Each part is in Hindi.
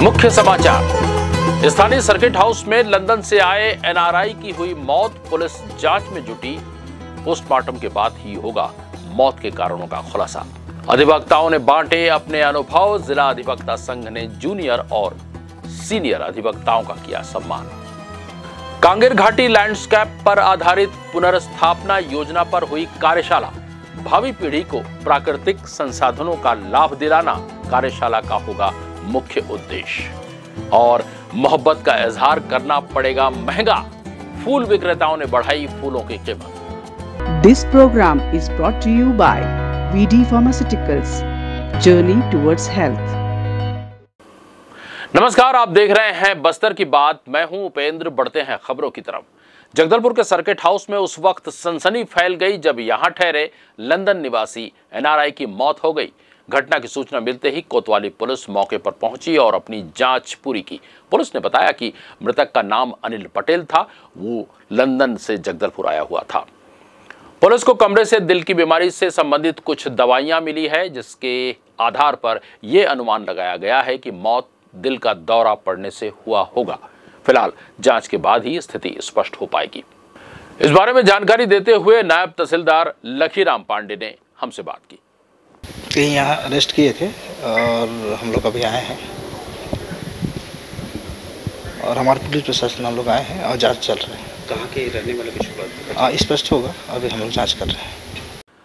मुख्य समाचार। स्थानीय सर्किट हाउस में लंदन से आए एनआरआई की हुई मौत, पुलिस जांच में जुटी। पोस्टमार्टम के बाद ही होगा मौत के कारणों का खुलासा। अधिवक्ताओं ने बांटे अपने अनुभव। जिला अधिवक्ता संघ ने जूनियर और सीनियर अधिवक्ताओं का किया सम्मान। कांगेर घाटी लैंडस्केप पर आधारित पुनर्स्थापना योजना पर हुई कार्यशाला। भावी पीढ़ी को प्राकृतिक संसाधनों का लाभ दिलाना कार्यशाला का होगा मुख्य उद्देश्य। और मोहब्बत का इजहार करना पड़ेगा महंगा, फूल विक्रेताओं ने बढ़ाई फूलों की कीमत। This program is brought to you by VD Pharmaceuticals, Journey towards Health। नमस्कार, आप देख रहे हैं बस्तर की बात। मैं हूं उपेंद्र। बढ़ते हैं खबरों की तरफ। जगदलपुर के सर्किट हाउस में उस वक्त सनसनी फैल गई जब यहां ठहरे लंदन निवासी एनआरआई की मौत हो गई। घटना की सूचना मिलते ही कोतवाली पुलिस मौके पर पहुंची और अपनी जांच पूरी की। पुलिस ने बताया कि मृतक का नाम अनिल पटेल था। वो लंदन से जगदलपुर आया हुआ था। पुलिस को कमरे से दिल की बीमारी से संबंधित कुछ दवाइयां मिली है, जिसके आधार पर यह अनुमान लगाया गया है कि मौत दिल का दौरा पड़ने से हुआ होगा। फिलहाल जांच के बाद ही स्थिति स्पष्ट हो पाएगी। इस बारे में जानकारी देते हुए नायब तहसीलदार लखीराम पांडे ने हमसे बात की। कहीं यहाँ अरेस्ट किए थे और हम लोग अभी आए हैं और हमारे पुलिस प्रशासन हम लोग आए हैं और जांच चल रही है। कहाँ के रहने वाले कुछ बात स्पष्ट होगा, अभी हम लोग जांच कर रहे हैं।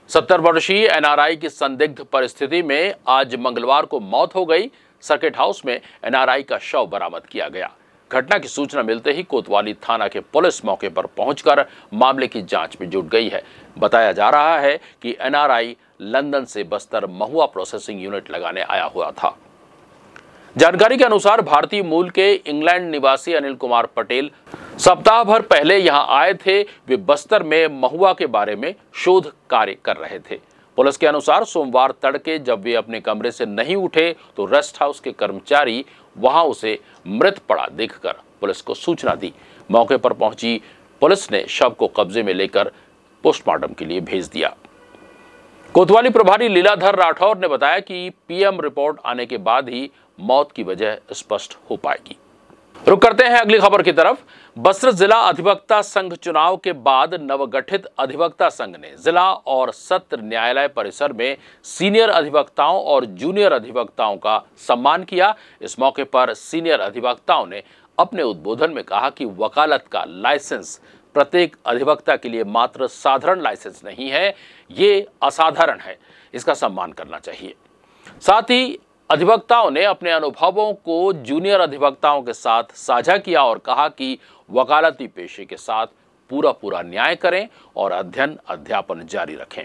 70 वर्षीय एनआरआई की संदिग्ध परिस्थिति में आज मंगलवार को मौत हो गई। सर्किट हाउस में एनआरआई का शव बरामद किया गया। घटना की सूचना मिलते ही कोतवाली थाना के पुलिस मौके पर पहुंचकर मामले की जांच में जुट गई है। बताया जा रहा है कि एनआरआई लंदन से बस्तर महुआ प्रोसेसिंग यूनिट लगाने आया हुआ था। जानकारी के अनुसार भारतीय मूल के इंग्लैंड निवासी अनिल कुमार पटेल सप्ताह भर पहले यहां आए थे। वे बस्तर में महुआ के बारे में शोध कार्य कर रहे थे। पुलिस के अनुसार सोमवार तड़के जब वे अपने कमरे से नहीं उठे तो रेस्ट हाउस के कर्मचारी वहां उसे मृत पड़ा देखकर पुलिस को सूचना दी। मौके पर पहुंची पुलिस ने शव को कब्जे में लेकर पोस्टमार्टम के लिए भेज दिया। कोतवाली प्रभारी लीलाधर राठौर ने बताया कि पीएम रिपोर्ट आने के बाद ही मौत की वजह स्पष्ट हो पाएगी। रुक करते हैं अगली खबर की तरफ। बस्तर जिला अधिवक्ता संघ चुनाव के बाद नवगठित अधिवक्ता संघ ने जिला और सत्र न्यायालय परिसर में सीनियर अधिवक्ताओं और जूनियर अधिवक्ताओं का सम्मान किया। इस मौके पर सीनियर अधिवक्ताओं ने अपने उद्बोधन में कहा कि वकालत का लाइसेंस प्रत्येक अधिवक्ता के लिए मात्र साधारण लाइसेंस नहीं है, ये असाधारण है। इसका सम्मान करना चाहिए। साथ ही अधिवक्ताओं ने अपने अनुभवों को जूनियर अधिवक्ताओं के साथ साझा किया और कहा कि वकालती पेशे के साथ पूरा न्याय करें और अध्ययन अध्यापन जारी रखें।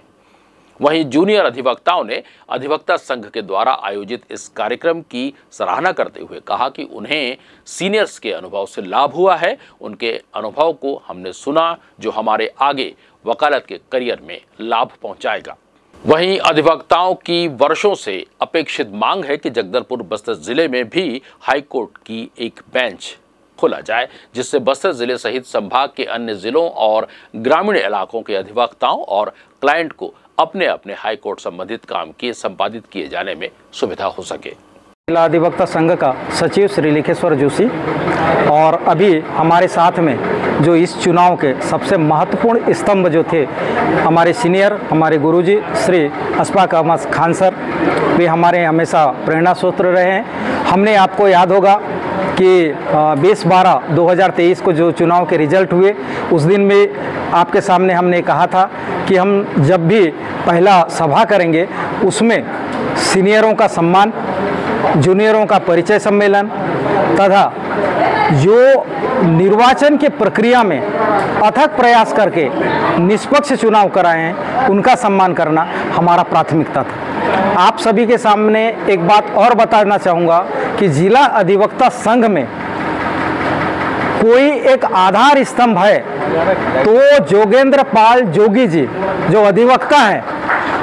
वहीं जूनियर अधिवक्ताओं ने अधिवक्ता संघ के द्वारा आयोजित इस कार्यक्रम की सराहना करते हुए कहा कि उन्हें सीनियर्स के अनुभव से लाभ हुआ है। उनके अनुभव को हमने सुना, जो हमारे आगे वकालत के करियर में लाभ पहुंचाएगा। वहीं अधिवक्ताओं की वर्षों से अपेक्षित मांग है कि जगदलपुर बस्तर जिले में भी हाईकोर्ट की एक बेंच खोला जाए, जिससे बस्तर जिले सहित संभाग के अन्य जिलों और ग्रामीण इलाकों के अधिवक्ताओं और क्लाइंट को अपने अपने हाईकोर्ट संबंधित काम के संपादित किए जाने में सुविधा हो सके। जिला अधिवक्ता संघ का सचिव श्री लिखेश्वर जोशी और अभी हमारे साथ में जो इस चुनाव के सबसे महत्वपूर्ण स्तंभ जो थे, हमारे सीनियर, हमारे गुरुजी श्री अशफाक अहमद खान सर, वे हमारे हमेशा प्रेरणा स्रोत रहे हैं। हमने आपको याद होगा कि 20/12/2023 को जो चुनाव के रिजल्ट हुए, उस दिन में आपके सामने हमने कहा था कि हम जब भी पहला सभा करेंगे उसमें सीनियरों का सम्मान, जूनियरों का परिचय सम्मेलन तथा जो निर्वाचन के प्रक्रिया में अथक प्रयास करके निष्पक्ष चुनाव कराए हैं, उनका सम्मान करना हमारा प्राथमिकता था। आप सभी के सामने एक बात और बताना चाहूँगा कि जिला अधिवक्ता संघ में कोई एक आधार स्तंभ है तो जोगेंद्र पाल जोगी जी जो अधिवक्ता हैं,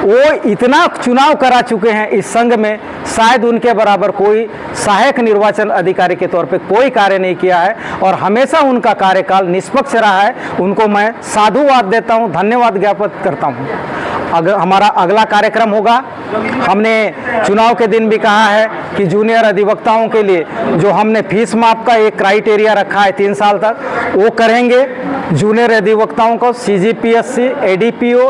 वो इतना चुनाव करा चुके हैं इस संघ में, शायद उनके बराबर कोई सहायक निर्वाचन अधिकारी के तौर पे कोई कार्य नहीं किया है और हमेशा उनका कार्यकाल निष्पक्ष रहा है। उनको मैं साधुवाद देता हूं, धन्यवाद ज्ञापित करता हूं। हमारा अगला कार्यक्रम होगा। हमने चुनाव के दिन भी कहा है कि जूनियर अधिवक्ताओं के लिए जो हमने फीस माफ का एक क्राइटेरिया रखा है 3 साल तक, वो करेंगे। जूनियर अधिवक्ताओं को CGPSC, ADPO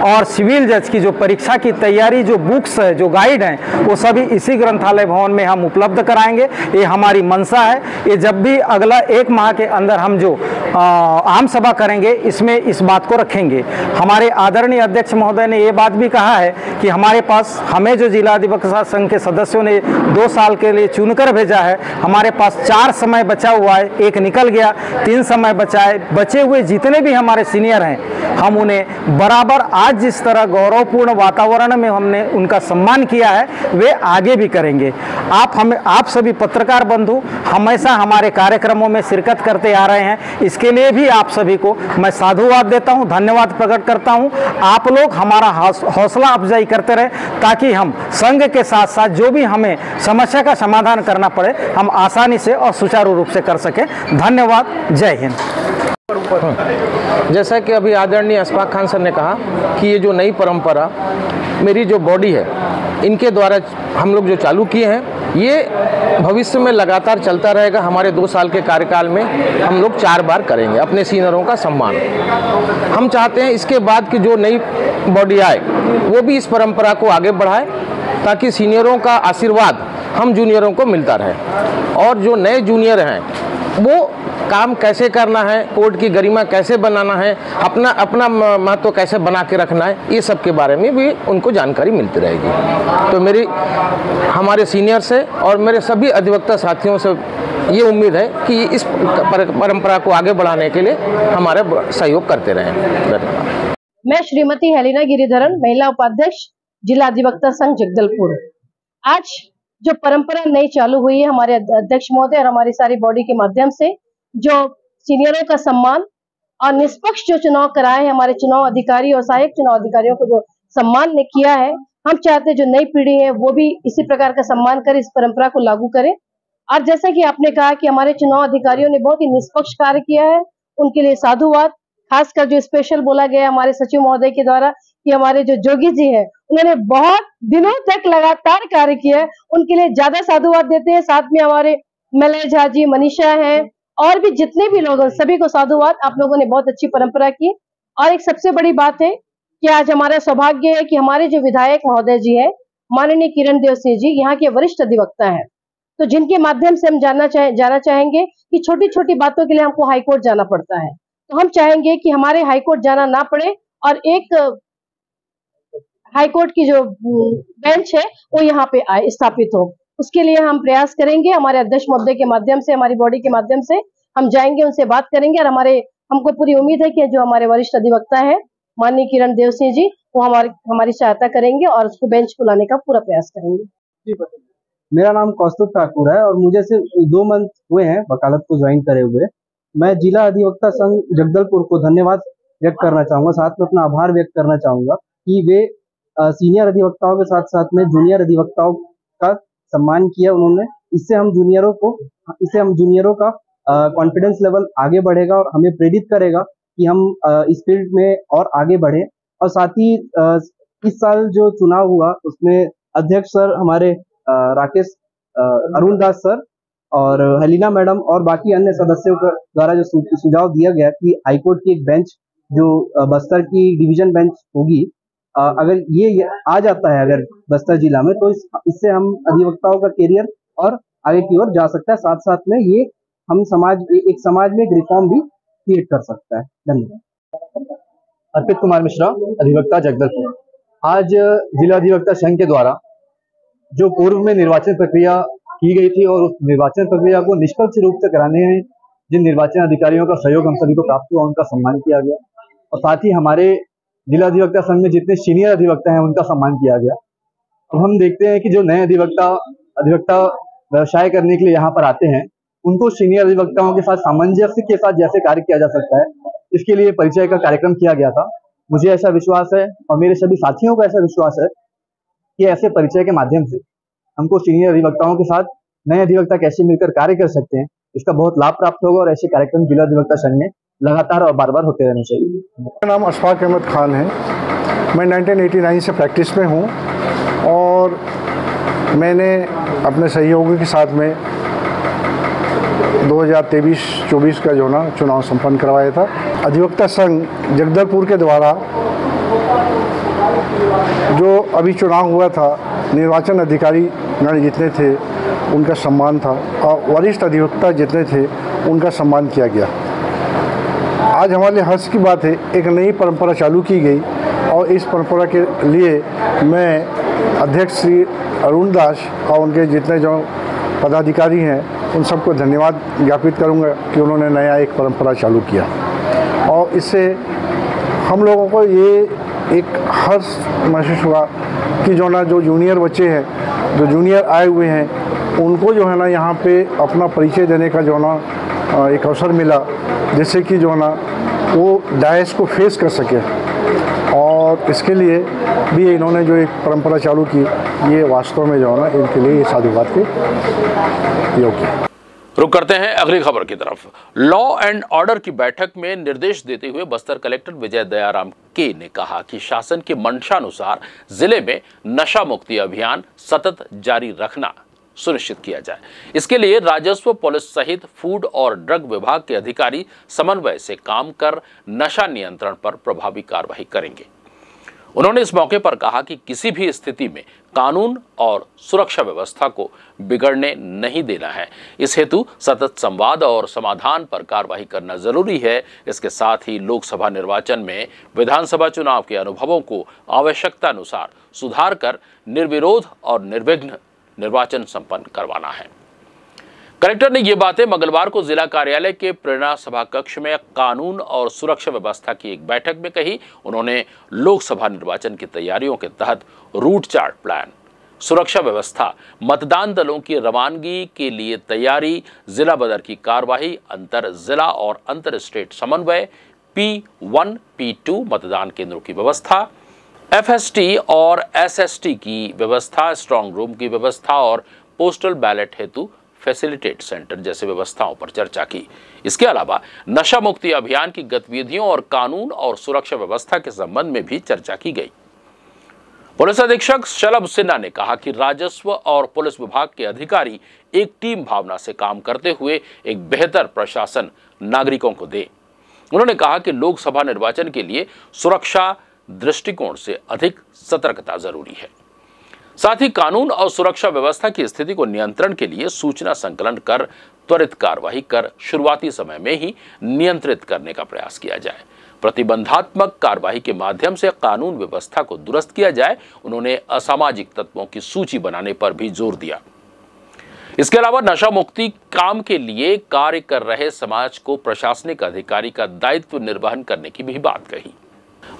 और सिविल जज की जो परीक्षा की तैयारी, जो बुक्स है, जो गाइड हैं, वो सभी इसी ग्रंथालय भवन में हम उपलब्ध कराएंगे। ये हमारी मंशा है। ये जब भी अगला 1 माह के अंदर हम जो आम सभा करेंगे, इसमें इस बात को रखेंगे। हमारे आदरणीय अध्यक्ष महोदय ने ये बात भी कहा है कि हमारे पास, हमें जो जिला अधिवक्ता संघ के सदस्यों ने 2 साल के लिए चुनकर भेजा है, हमारे पास 4 समय बचा हुआ है, 1 निकल गया, 3 समय बचा है। बचे हुए जितने भी हमारे सीनियर हैं, हम उन्हें बराबर आज जिस तरह गौरवपूर्ण वातावरण में हमने उनका सम्मान किया है, वे आगे भी करेंगे। आप सभी पत्रकार बंधु हमेशा हमारे कार्यक्रमों में शिरकत करते आ रहे हैं, इसके लिए भी आप सभी को मैं साधुवाद देता हूं, धन्यवाद प्रकट करता हूं। आप लोग हमारा हौसला अफजाई करते रहे, ताकि हम संघ के साथ साथ जो भी हमें समस्या का समाधान करना पड़े, हम आसानी से और सुचारू रूप से कर सकें। धन्यवाद। जय हिंद। जैसा कि अभी आदरणीय अशफाक खान सर ने कहा कि ये जो नई परंपरा मेरी जो बॉडी है, इनके द्वारा हम लोग जो चालू किए हैं, ये भविष्य में लगातार चलता रहेगा। हमारे 2 साल के कार्यकाल में हम लोग 4 बार करेंगे अपने सीनियरों का सम्मान। हम चाहते हैं इसके बाद की जो नई बॉडी आए, वो भी इस परंपरा को आगे बढ़ाए, ताकि सीनियरों का आशीर्वाद हम जूनियरों को मिलता रहे। और जो नए जूनियर हैं, वो काम कैसे करना है, कोर्ट की गरिमा कैसे बनाना है, अपना महत्व कैसे बना के रखना है, ये सब के बारे में भी उनको जानकारी मिलती रहेगी। तो हमारे सीनियर से और मेरे सभी अधिवक्ता साथियों से ये उम्मीद है कि इस परंपरा को आगे बढ़ाने के लिए हमारा सहयोग करते रहें। धन्यवाद। मैं श्रीमती हेलिना गिरिधरन, महिला उपाध्यक्ष, जिला अधिवक्ता संघ जगदलपुर। आज जो परंपरा नई चालू हुई है हमारे अध्यक्ष महोदय और हमारी सारी बॉडी के माध्यम से, जो सीनियरों का सम्मान और निष्पक्ष जो चुनाव कराए हैं, हमारे चुनाव अधिकारी और सहायक चुनाव अधिकारियों को जो सम्मान ने किया है, हम चाहते हैं जो नई पीढ़ी है वो भी इसी प्रकार का सम्मान करे, इस परंपरा को लागू करे। और जैसा कि आपने कहा कि हमारे चुनाव अधिकारियों ने बहुत ही निष्पक्ष कार्य किया है, उनके लिए साधुवाद। खासकर जो स्पेशल बोला गया हमारे सचिव महोदय के द्वारा कि हमारे जो जोगी जी हैं, उन्होंने बहुत दिनों तक लगातार कार्य किया है, उनके लिए ज्यादा साधुवाद देते हैं। साथ में हमारे मलय झा जी, मनीषा है और भी जितने भी लोग हैं, सभी को साधुवाद। आप लोगों ने बहुत अच्छी परंपरा की। और एक सबसे बड़ी बात है कि आज हमारा सौभाग्य है कि हमारे जो विधायक महोदय जी है, माननीय किरण देव सिंह जी, यहाँ के वरिष्ठ अधिवक्ता है, तो जिनके माध्यम से हम जाना चाहेंगे कि छोटी छोटी बातों के लिए हमको हाईकोर्ट जाना पड़ता है, तो हम चाहेंगे कि हमारे हाईकोर्ट जाना ना पड़े और एक हाईकोर्ट की जो बेंच है वो यहाँ पे आए, स्थापित हो। उसके लिए हम प्रयास करेंगे। हमारे अध्यक्ष महोदय के माध्यम से, हमारी बॉडी के माध्यम से हम जाएंगे, उनसे बात करेंगे। और हमको पूरी उम्मीद है कि जो हमारे वरिष्ठ अधिवक्ता है माननीय किरण देव सिंह जी, वो हमारी सहायता करेंगे और उसको बेंच को लाने का पूरा प्रयास करेंगे। मेरा नाम कौस्तुभ ठाकुर है और मुझे सिर्फ 2 मंथ हुए हैं वकालत को ज्वाइन करे हुए। मैं जिला अधिवक्ता संघ जगदलपुर को धन्यवाद व्यक्त करना चाहूँगा, साथ में अपना आभार व्यक्त करना चाहूँगा कि वे सीनियर अधिवक्ताओं के साथ साथ में जूनियर अधिवक्ताओं का सम्मान किया उन्होंने। इससे हम जूनियरों का कॉन्फिडेंस लेवल आगे बढ़ेगा और हमें प्रेरित करेगा कि हम इस फील्ड में और आगे बढ़ें। और साथ ही इस साल जो चुनाव हुआ उसमें अध्यक्ष सर हमारे राकेश अरुण दास सर और हेलिना मैडम और बाकी अन्य सदस्यों के द्वारा जो सुझाव दिया गया कि हाईकोर्ट की एक बेंच जो बस्तर की डिवीजन बेंच होगी, अगर ये आ जाता है अगर बस्तर जिला में, तो इससे हम अधिवक्ताओं का करियर और आगे की ओर जा सकता है। साथ साथ में ये हम समाज में एक रिफॉर्म भी क्रिएट कर सकता है। धन्यवाद। अर्पित कुमार मिश्रा, अधिवक्ता जगदलपुर। आज जिला अधिवक्ता संघ के द्वारा जो पूर्व में निर्वाचन प्रक्रिया की गई थी और उस निर्वाचन प्रक्रिया को निष्पक्ष रूप से कराने में जिन निर्वाचन अधिकारियों का सहयोग हम सभी को प्राप्त हुआ, उनका सम्मान किया गया। और साथ ही हमारे जिला अधिवक्ता संघ में जितने सीनियर अधिवक्ता हैं उनका सम्मान किया गया। अब हम देखते हैं कि जो नए अधिवक्ता व्यवसाय करने के लिए यहाँ पर आते हैं, उनको सीनियर अधिवक्ताओं के साथ सामंजस्य के साथ जैसे कार्य किया जा सकता है, इसके लिए परिचय का कार्यक्रम किया गया था। मुझे ऐसा विश्वास है और मेरे सभी साथियों को ऐसा विश्वास है कि ऐसे परिचय के माध्यम से हमको सीनियर अधिवक्ताओं के साथ नए अधिवक्ता कैसे मिलकर कार्य कर सकते हैं, इसका बहुत लाभ प्राप्त होगा और ऐसे कार्यक्रम जिला अधिवक्ता संघ में लगातार और बार बार होते रहने चाहिए। मेरा नाम अशफाक अहमद खान है। मैं 1989 से प्रैक्टिस में हूँ और मैंने अपने सहयोगियों के साथ में 2023-24 का जो ना चुनाव संपन्न करवाया था। अधिवक्ता संघ जगदलपुर के द्वारा जो अभी चुनाव हुआ था, निर्वाचन अधिकारी गण जितने थे उनका सम्मान था और वरिष्ठ अधिवक्ता जितने थे उनका सम्मान किया गया। आज हमारे लिए हर्ष की बात है, एक नई परंपरा चालू की गई और इस परंपरा के लिए मैं अध्यक्ष श्री अरुण दास और उनके जितने जो पदाधिकारी हैं उन सबको धन्यवाद ज्ञापित करूंगा कि उन्होंने नया एक परंपरा चालू किया और इससे हम लोगों को ये एक हर्ष महसूस हुआ कि जो ना जो जूनियर बच्चे हैं, जो जूनियर आए हुए हैं, उनको जो है ना यहाँ पे अपना परिचय देने का जो ना एक अवसर मिला, जिससे कि जो ना वो डायस को फेस कर सके और इसके लिए भी इन्होंने जो एक परंपरा चालू की, ये वास्तव में जो है ना इनके लिए साधुवाद के योग्य है। रुक करते हैं अगली खबर की तरफ। लॉ एंड ऑर्डर की बैठक में निर्देश देते हुए बस्तर कलेक्टर विजय दयाराम के ने कहा कि शासन की मंशानुसार जिले में नशा मुक्ति अभियान सतत जारी रखना सुनिश्चित किया जाए। इसके लिए राजस्व, पुलिस सहित फूड और ड्रग विभाग के अधिकारी समन्वय से काम कर नशा नियंत्रण पर प्रभावी कार्रवाई करेंगे। उन्होंने इस मौके पर कहा कि किसी भी स्थिति में कानून और सुरक्षा व्यवस्था को बिगड़ने नहीं देना है। इस हेतु सतत संवाद और समाधान पर कार्रवाई करना जरूरी है। इसके साथ ही लोकसभा निर्वाचन में विधानसभा चुनाव के अनुभवों को आवश्यकता अनुसार सुधार कर निर्विरोध और निर्विघ्न निर्वाचन संपन्न करवाना है। कलेक्टर ने ये बातें मंगलवार को जिला कार्यालय के प्रेरणा सभा कक्ष में कानून और सुरक्षा व्यवस्था की एक बैठक में कही। उन्होंने लोकसभा निर्वाचन की तैयारियों के तहत रूट चार्ट प्लान, सुरक्षा व्यवस्था, मतदान दलों की रवानगी के लिए तैयारी, जिला बदर की कार्यवाही, अंतर जिला और अंतर स्टेट समन्वय, P1, P2 मतदान केंद्रों की व्यवस्था, FST और SST की व्यवस्था, स्ट्रांग रूम की व्यवस्था और पोस्टल बैलेट हेतु फैसिलिटेट सेंटर जैसे व्यवस्थाओं पर चर्चा की। इसके अलावा नशा मुक्ति अभियान की गतिविधियों और कानून और सुरक्षा व्यवस्था के संबंध में भी चर्चा की गई। पुलिस अधीक्षक शलभ सिन्हा ने कहा कि राजस्व और पुलिस विभाग के अधिकारी एक टीम भावना से काम करते हुए एक बेहतर प्रशासन नागरिकों को दें। उन्होंने कहा कि लोकसभा निर्वाचन के लिए सुरक्षा दृष्टिकोण से अधिक सतर्कता जरूरी है। साथ ही कानून और सुरक्षा व्यवस्था की स्थिति को नियंत्रण के लिए सूचना संकलन कर त्वरित कार्रवाई कर शुरुआती समय में ही नियंत्रित करने का प्रयास किया जाए। प्रतिबंधात्मक कार्रवाई के माध्यम से कानून व्यवस्था को दुरुस्त किया जाए। उन्होंने असामाजिक तत्वों की सूची बनाने पर भी जोर दिया। इसके अलावा नशा मुक्ति काम के लिए कार्य कर रहे समाज को प्रशासनिक अधिकारी का दायित्व निर्वहन करने की भी बात कही।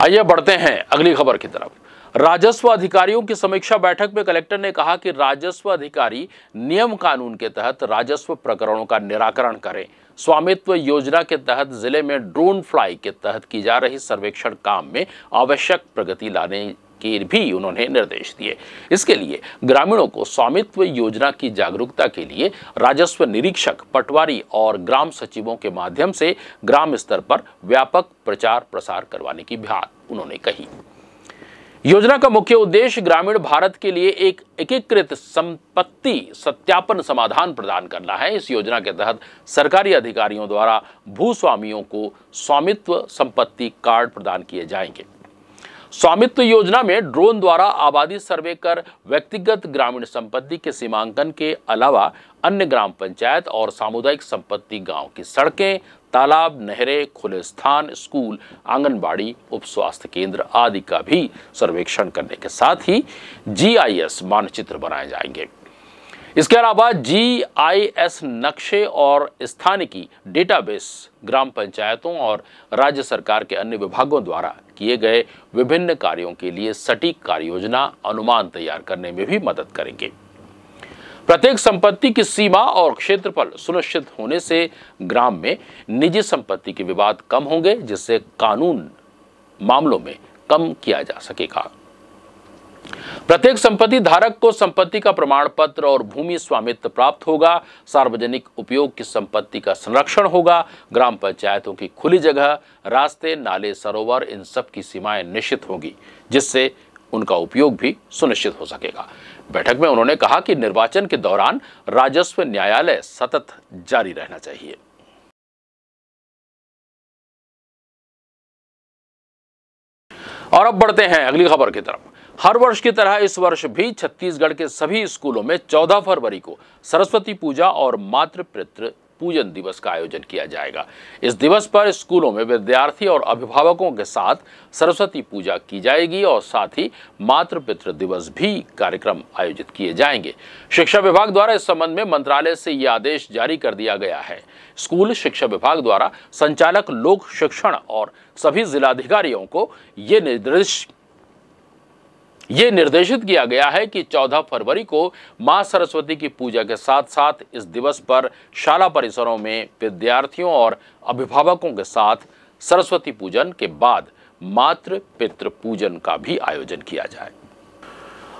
आइए बढ़ते हैं अगली खबर की तरफ। राजस्व अधिकारियों की समीक्षा बैठक में कलेक्टर ने कहा कि राजस्व अधिकारी नियम कानून के तहत राजस्व प्रकरणों का निराकरण करें। स्वामित्व योजना के तहत जिले में ड्रोन फ्लाई के तहत की जा रही सर्वेक्षण काम में आवश्यक प्रगति लाने के भी उन्होंने निर्देश दिए। इसके लिए ग्रामीणों को स्वामित्व योजना की जागरूकता के लिए राजस्व निरीक्षक, पटवारी और ग्राम सचिवों के माध्यम से ग्राम स्तर पर व्यापक प्रचार प्रसार करवाने की बात उन्होंने कही। योजना का मुख्य उद्देश्य ग्रामीण भारत के लिए एक एकीकृत संपत्ति सत्यापन समाधान प्रदान करना है। इस योजना के तहत सरकारी अधिकारियों द्वारा भूस्वामियों को स्वामित्व संपत्ति कार्ड प्रदान किए जाएंगे। स्वामित्व योजना में ड्रोन द्वारा आबादी सर्वे कर व्यक्तिगत ग्रामीण संपत्ति के सीमांकन के अलावा अन्य ग्राम पंचायत और सामुदायिक संपत्ति, गांव की सड़कें, तालाब, नहरें, खुले स्थान, स्कूल, आंगनबाड़ी, उप स्वास्थ्य केंद्र आदि का भी सर्वेक्षण करने के साथ ही GIS मानचित्र बनाए जाएंगे। इसके अलावा GIS नक्शे और स्थानिकी डेटाबेस ग्राम पंचायतों और राज्य सरकार के अन्य विभागों द्वारा किए गए विभिन्न कार्यों के लिए सटीक कार्य योजना अनुमान तैयार करने में भी मदद करेंगे। प्रत्येक संपत्ति की सीमा और क्षेत्रफल सुनिश्चित होने से ग्राम में निजी संपत्ति के विवाद कम होंगे, जिससे कानून मामलों में कम किया जा सकेगा। प्रत्येक संपत्ति धारक को संपत्ति का प्रमाण पत्र और भूमि स्वामित्व प्राप्त होगा। सार्वजनिक उपयोग की संपत्ति का संरक्षण होगा। ग्राम पंचायतों की खुली जगह, रास्ते, नाले, सरोवर, इन सब की सीमाएं निश्चित होंगी, जिससे उनका उपयोग भी सुनिश्चित हो सकेगा। बैठक में उन्होंने कहा कि निर्वाचन के दौरान राजस्व न्यायालय सतत जारी रहना चाहिए। और अब बढ़ते हैं अगली खबर की तरफ। हर वर्ष की तरह इस वर्ष भी छत्तीसगढ़ के सभी स्कूलों में 14 फरवरी को सरस्वती पूजा और मातृ पितृ पूजन दिवस का आयोजन किया जाएगा। इस दिवस पर स्कूलों में विद्यार्थी और अभिभावकों के साथ सरस्वती पूजा की जाएगी और साथ ही मातृ पितृ दिवस भी कार्यक्रम आयोजित किए जाएंगे। शिक्षा विभाग द्वारा इस संबंध में मंत्रालय से यह आदेश जारी कर दिया गया है। स्कूल शिक्षा विभाग द्वारा संचालक लोक शिक्षण और सभी जिलाधिकारियों को ये निर्देशित किया गया है कि 14 फरवरी को मां सरस्वती की पूजा के साथ साथ इस दिवस पर शाला परिसरों में विद्यार्थियों और अभिभावकों के साथ सरस्वती पूजन के बाद मातृ पितृ पूजन का भी आयोजन किया जाए।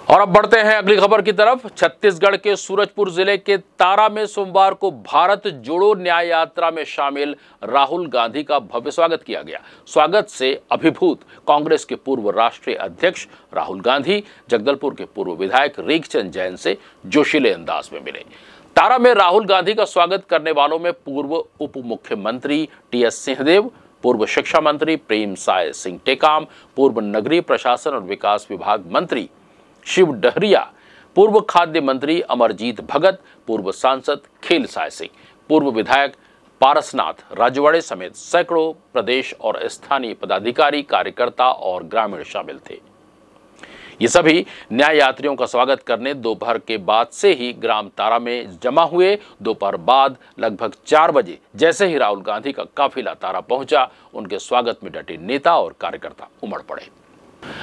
और अब बढ़ते हैं अगली खबर की तरफ। छत्तीसगढ़ के सूरजपुर जिले के तारा में सोमवार को भारत जोड़ो न्याय यात्रा में शामिल राहुल गांधी का भव्य स्वागत किया गया। स्वागत से अभिभूत कांग्रेस के पूर्व राष्ट्रीय अध्यक्ष राहुल गांधी जगदलपुर के पूर्व विधायक रेखचंद जैन से जोशीले अंदाज में मिले। तारा में राहुल गांधी का स्वागत करने वालों में पूर्व उप मुख्यमंत्री टीएस सिंहदेव, पूर्व शिक्षा मंत्री प्रेमसाय सिंह टेकाम, पूर्व नगरीय प्रशासन और विकास विभाग मंत्री शिव डहरिया, पूर्व खाद्य मंत्री अमरजीत भगत, पूर्व सांसद खेलसाय सिंह, पूर्व विधायक पारसनाथ राजवाड़े समेत सैकड़ों प्रदेश और स्थानीय पदाधिकारी, कार्यकर्ता और ग्रामीण शामिल थे। ये सभी न्याय यात्रियों का स्वागत करने दोपहर के बाद से ही ग्राम तारा में जमा हुए। दोपहर बाद लगभग 4 बजे जैसे ही राहुल गांधी का काफिला तारा पहुंचा, उनके स्वागत में डटे नेता और कार्यकर्ता उमड़ पड़े।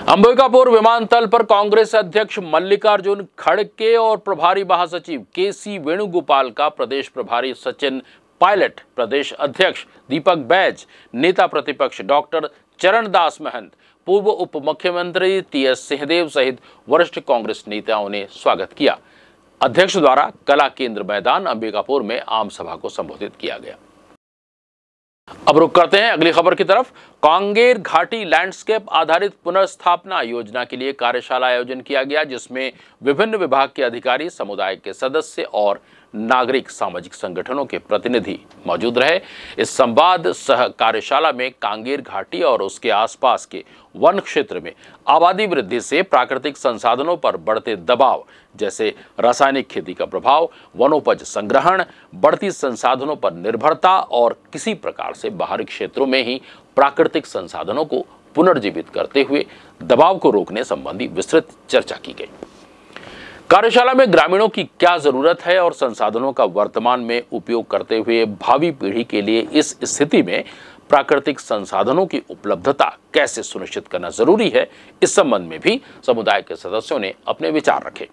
अंबिकापुर विमानतल पर कांग्रेस अध्यक्ष मल्लिकार्जुन खड़गे और प्रभारी महासचिव केसी वेणुगोपाल का प्रदेश प्रभारी सचिन पायलट, प्रदेश अध्यक्ष दीपक बैज, नेता प्रतिपक्ष डॉक्टर चरणदास महंत, पूर्व उप मुख्यमंत्री टीएस सिंहदेव सहित वरिष्ठ कांग्रेस नेताओं ने स्वागत किया। अध्यक्ष द्वारा कला केंद्र मैदान अंबिकापुर में आम सभा को संबोधित किया गया। अब रुक करते हैं अगली खबर की तरफ। कांगेर घाटी लैंडस्केप आधारित पुनर्स्थापना योजना के लिए कार्यशाला आयोजन किया गया, जिसमें विभिन्न विभाग के अधिकारी, समुदाय के सदस्य और नागरिक सामाजिक संगठनों के प्रतिनिधि मौजूद रहे। इस संवाद सह कार्यशाला में कांगेर घाटी और उसके आसपास के वन क्षेत्र में आबादी वृद्धि से प्राकृतिक संसाधनों पर बढ़ते दबाव जैसे रासायनिक खेती का प्रभाव, वनोपज संग्रहण, बढ़ती संसाधनों पर निर्भरता और किसी प्रकार से बाहरी क्षेत्रों में ही प्राकृतिक संसाधनों को पुनर्जीवित करते हुए दबाव को रोकने संबंधी विस्तृत चर्चा की गई। कार्यशाला में ग्रामीणों की क्या जरूरत है और संसाधनों का वर्तमान में उपयोग करते हुए भावी पीढ़ी के लिए इस स्थिति में प्राकृतिक संसाधनों की उपलब्धता कैसे सुनिश्चित करना जरूरी है, इस संबंध में भी समुदाय के सदस्यों ने अपने विचार रखे।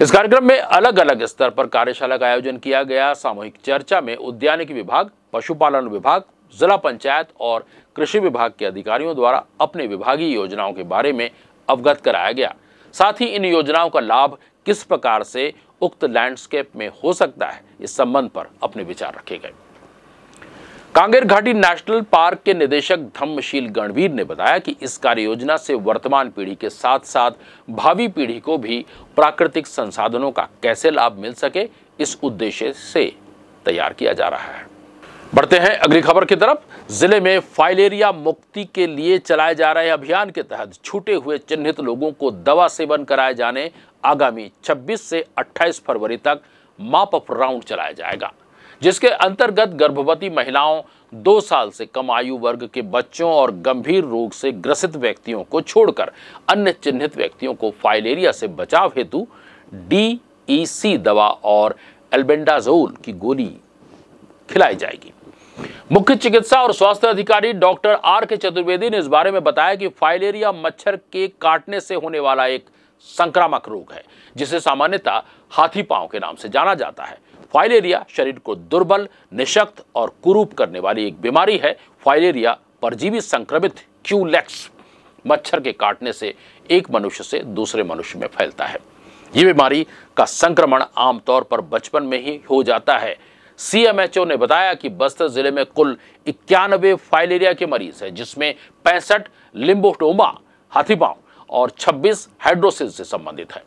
इस कार्यक्रम में अलग अलग स्तर पर कार्यशाला का आयोजन किया गया। सामूहिक चर्चा में उद्यानिकी विभाग, पशुपालन विभाग, जिला पंचायत और कृषि विभाग के अधिकारियों द्वारा अपने विभागीय योजनाओं के बारे में अवगत कराया गया। साथ ही इन योजनाओं का लाभ किस प्रकार से उक्त लैंडस्केप में हो सकता है, इस संबंध पर अपने विचार रखे गए। कांगेर घाटी नेशनल पार्क के निदेशक धम्मशील गणवीर ने बताया कि इस कार्य योजना से वर्तमान पीढ़ी के साथ साथ भावी पीढ़ी को भी प्राकृतिक संसाधनों का कैसे लाभ मिल सके, इस उद्देश्य से तैयार किया जा रहा है। बढ़ते हैं अगली खबर की तरफ। जिले में फाइलेरिया मुक्ति के लिए चलाए जा रहे अभियान के तहत छूटे हुए चिन्हित लोगों को दवा सेवन कराए जाने आगामी 26 से 28 फरवरी तक माप अप राउंड चलाया जाएगा, जिसके अंतर्गत गर्भवती महिलाओं, 2 साल से कम आयु वर्ग के बच्चों और गंभीर रोग से ग्रसित व्यक्तियों को छोड़कर अन्य चिन्हित व्यक्तियों को फाइलेरिया से बचाव हेतु DEC दवा और एल्बेंडाजोल की गोली खिलाई जाएगी। मुख्य चिकित्सा और स्वास्थ्य अधिकारी डॉक्टर R.K. चतुर्वेदी ने इस बारे में बताया कि फाइलेरिया मच्छर के काटने से होने वाला एक संक्रामक रोग है, जिसे सामान्यतः हाथी पांव के नाम से जाना जाता है। फाइलेरिया शरीर को दुर्बल, निशक्त और कुरूप करने वाली एक बीमारी है। फाइलेरिया परजीवी संक्रमित क्यूलेक्स मच्छर के काटने से एक मनुष्य से दूसरे मनुष्य में फैलता है। ये बीमारी का संक्रमण आमतौर पर बचपन में ही हो जाता है। CMHO ने बताया कि बस्तर जिले में कुल 91 फाइलेरिया के मरीज हैं, जिसमें 65 लिम्बोटोमा, हाथीपांव और 26 हाइड्रोसिस से संबंधित है।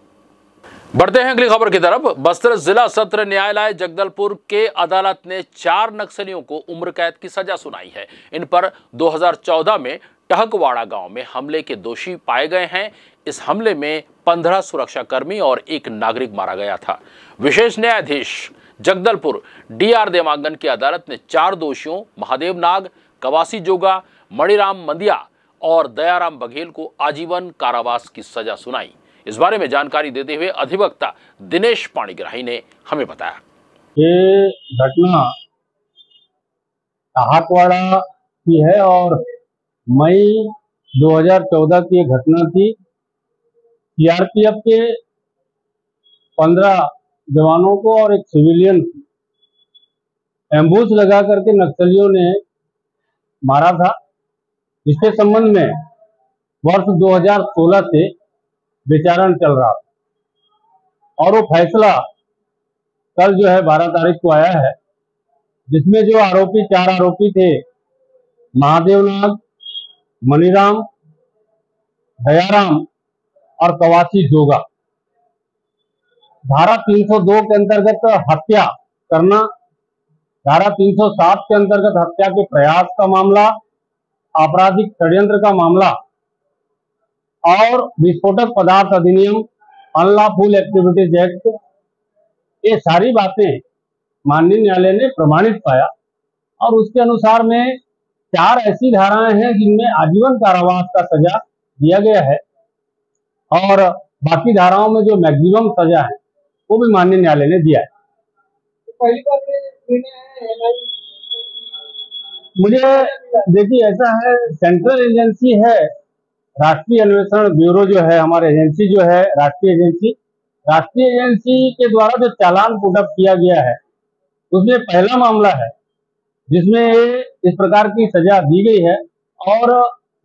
बढ़ते हैं अगली खबर की तरफ। बस्तर जिला सत्र न्यायालय जगदलपुर के अदालत ने 4 नक्सलियों को उम्र कैद की सजा सुनाई है। इन पर 2014 में टहकवाड़ा गांव में हमले के दोषी पाए गए हैं। इस हमले में 15 सुरक्षाकर्मी और 1 नागरिक मारा गया था। विशेष न्यायाधीश जगदलपुर DR देवांगन की अदालत ने 4 दोषियों महादेव नाग, कवासी जोगा, मणिराम मंदिया और दयाराम बघेल को आजीवन कारावास की सजा सुनाई। इस बारे में जानकारी देते हुए अधिवक्ता दिनेश पाणिग्राही ने हमें बताया। ये घटना टहकवाड़ा की है और मई 2014 की घटना थी। CRPF के 15 जवानों को और एक सिविलियन एम्बुश लगा करके नक्सलियों ने मारा था। इसके संबंध में वर्ष 2016 से विचारण चल रहा था और वो फैसला कल जो है 12 तारीख को आया है, जिसमें जो 4 आरोपी थे महादेव नाग, मणिराम, दयाराम और कवासी जोगा, धारा 302 के अंतर्गत हत्या करना, धारा 307 के अंतर्गत हत्या के प्रयास का मामला, आपराधिक षड्यंत्र का मामला और विस्फोटक पदार्थ अधिनियम अनलॉफुल एक्टिविटीज एक्ट, ये सारी बातें माननीय न्यायालय ने प्रमाणित पाया और उसके अनुसार में 4 ऐसी धाराएं हैं जिनमें आजीवन कारावास का सजा दिया गया है और बाकी धाराओं में जो मैक्सिमम सजा है वो भी माननीय न्यायालय ने दिया है। मुझे देखिए ऐसा है, सेंट्रल एजेंसी है, राष्ट्रीय अन्वेषण ब्यूरो जो है, हमारी एजेंसी जो है राष्ट्रीय एजेंसी के द्वारा जो चालान पुटअप किया गया है उसमें पहला मामला है जिसमें इस प्रकार की सजा दी गई है। और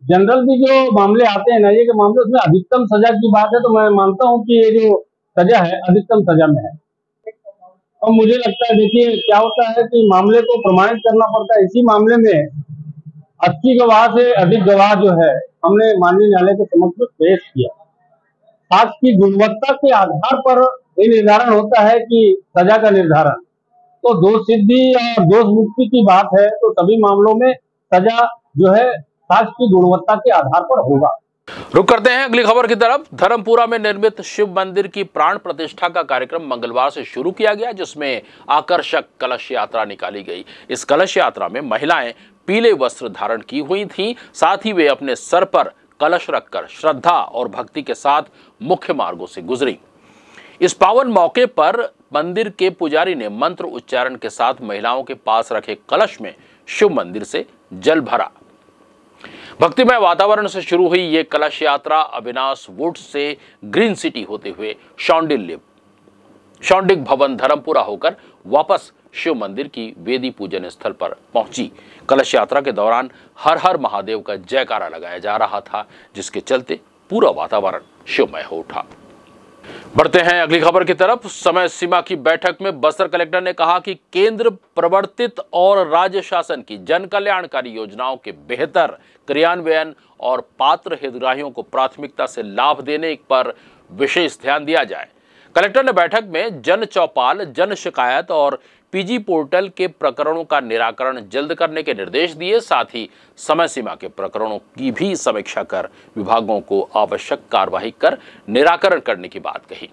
जनरल भी जो मामले आते हैं नए के मामले, उसमें अधिकतम सजा की बात है, तो मैं मानता हूं कि ये जो सजा है अधिकतम सजा में है। और मुझे लगता है, देखिए क्या होता है कि मामले को प्रमाणित करना पड़ता है। इसी मामले में 80 गवाह से अधिक गवाह जो है हमने माननीय न्यायालय के समक्ष में पेश किया। साक्ष्य की गुणवत्ता के आधार पर ये निर्धारण होता है कि सजा का निर्धारण, तो दोष सिद्धि और दोष मुक्ति की बात है तो सभी मामलों में सजा जो है साक्ष्य की गुणवत्ता के आधार पर होगा। रुक करते हैं अगली खबर की तरफ। धर्मपुरा में निर्मित शिव मंदिर की प्राण प्रतिष्ठा का कार्यक्रम मंगलवार से शुरू किया गया, जिसमें आकर्षक कलश यात्रा निकाली गई। इस कलश यात्रा में महिलाएं पीले वस्त्र धारण की हुई थीं, साथ ही वे अपने सर पर कलश रखकर श्रद्धा और भक्ति के साथ मुख्य मार्गों से गुजरी। इस पावन मौके पर मंदिर के पुजारी ने मंत्र उच्चारण के साथ महिलाओं के पास रखे कलश में शिव मंदिर से जल भरा। भक्तिमय वातावरण से शुरू हुई ये कलश यात्रा Avinash would say green city होते हुए शौंडिक भवन धर्मपुरा होकर वापस शिव मंदिर की वेदी पूजन स्थल पर पहुंची। कलश यात्रा के दौरान हर हर महादेव का जयकारा लगाया जा रहा था, जिसके चलते पूरा वातावरण शिवमय हो उठा। बढ़ते हैं अगली खबर की तरफ। समय सीमा की बैठक में बस्तर कलेक्टर ने कहा कि केंद्र प्रवर्तित और राज्य शासन की जन कल्याणकारी योजनाओं के बेहतर क्रियान्वयन और पात्र हितग्राहियों को प्राथमिकता से लाभ देने पर विशेष ध्यान दिया जाए। कलेक्टर ने बैठक में जन चौपाल, जन शिकायत और PG पोर्टल के प्रकरणों का निराकरण जल्द करने के निर्देश दिए। साथ ही समय सीमा के प्रकरणों की भी समीक्षा कर विभागों को आवश्यक कार्रवाई कर निराकरण करने की बात कही।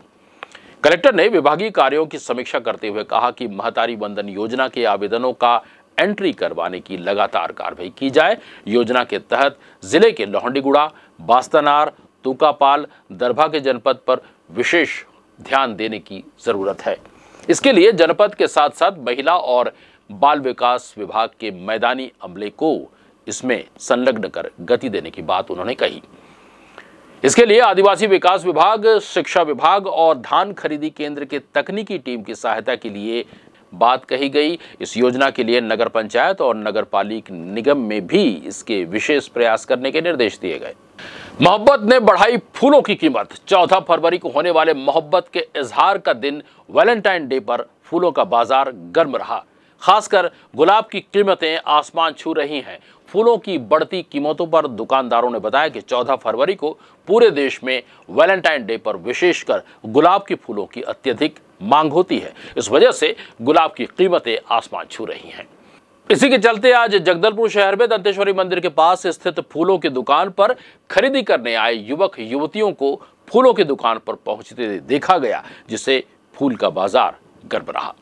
कलेक्टर ने विभागीय कार्यों की समीक्षा करते हुए कहा कि महतारी वंदन योजना के आवेदनों का एंट्री करवाने की लगातार कार्रवाई की जाए। योजना के तहत जिले के लोहंडीगुड़ा, बास्तानार, तुकापाल, दरभा के जनपद पर विशेष ध्यान देने की जरूरत है। इसके लिए जनपद के साथ साथ महिला और बाल विकास विभाग के मैदानी अमले को इसमें संलग्न कर गति देने की बात उन्होंने कही। इसके लिए आदिवासी विकास विभाग, शिक्षा विभाग और धान खरीदी केंद्र के तकनीकी टीम की सहायता के लिए बात कही गई। इस योजना के लिए नगर पंचायत और नगर पालिक निगम में भी इसके विशेष प्रयास करने के निर्देश दिए गए। मोहब्बत ने बढ़ाई फूलों की कीमत। 14 फरवरी को होने वाले मोहब्बत के इजहार का दिन वैलेंटाइन डे पर फूलों का बाजार गर्म रहा। खासकर गुलाब की कीमतें आसमान छू रही हैं। फूलों की बढ़ती कीमतों पर दुकानदारों ने बताया कि 14 फरवरी को पूरे देश में वैलेंटाइन डे पर विशेषकर गुलाब के फूलों की अत्यधिक मांग होती है। इस वजह से गुलाब की कीमतें आसमान छू रही हैं। इसी के चलते आज जगदलपुर शहर में दंतेश्वरी मंदिर के पास स्थित फूलों की दुकान पर खरीदी करने आए युवक युवतियों को फूलों की दुकान पर पहुंचते देखा गया, जिससे फूल का बाजार गर्म रहा।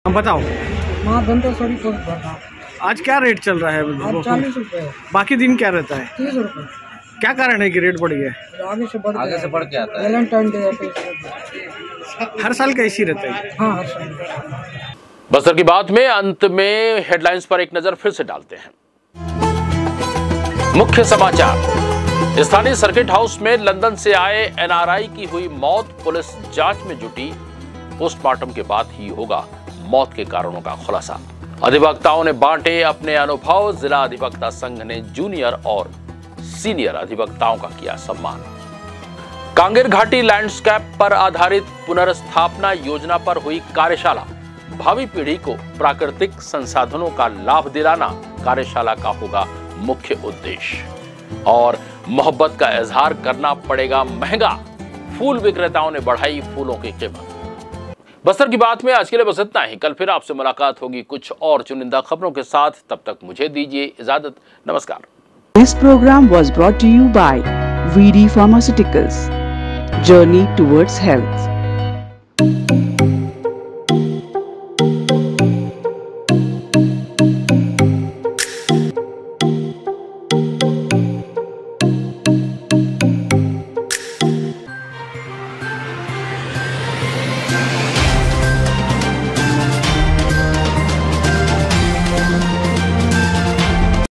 बताओ। हाँ, दंतेश्वरी को आज क्या रेट चल रहा है? 40 रुपए। बाकी दिन क्या रहता है? 30 रुपए। क्या कारण है कि रेट बढ़ गया? आगे से बढ़ के आता है। वैलेंटाइन डे हर साल का इसी रहता है। हाँ, हर साल। बस्तर की बात में अंत में हेडलाइंस पर एक नजर फिर से डालते हैं। मुख्य समाचार। स्थानीय सर्किट हाउस में लंदन से आए एनआरआई की हुई मौत। पुलिस जांच में जुटी। पोस्टमार्टम के बाद ही होगा मौत के कारणों का खुलासा। अधिवक्ताओं ने बांटे अपने अनुभव। जिला अधिवक्ता संघ ने जूनियर और सीनियर अधिवक्ताओं का किया सम्मान। कांगेर घाटी लैंडस्केप पर आधारित पुनर्स्थापना योजना पर हुई कार्यशाला। भावी पीढ़ी को प्राकृतिक संसाधनों का लाभ दिलाना कार्यशाला का होगा मुख्य उद्देश्य। और मोहब्बत का इजहार करना पड़ेगा महंगा। फूल विक्रेताओं ने बढ़ाई फूलों की कीमत। बस्तर की बात में आज के लिए बस इतना ही। कल फिर आपसे मुलाकात होगी कुछ और चुनिंदा खबरों के साथ। तब तक मुझे दीजिए इजाजत। नमस्कार। This program was brought to you by VD Pharmaceuticals. Journey towards health.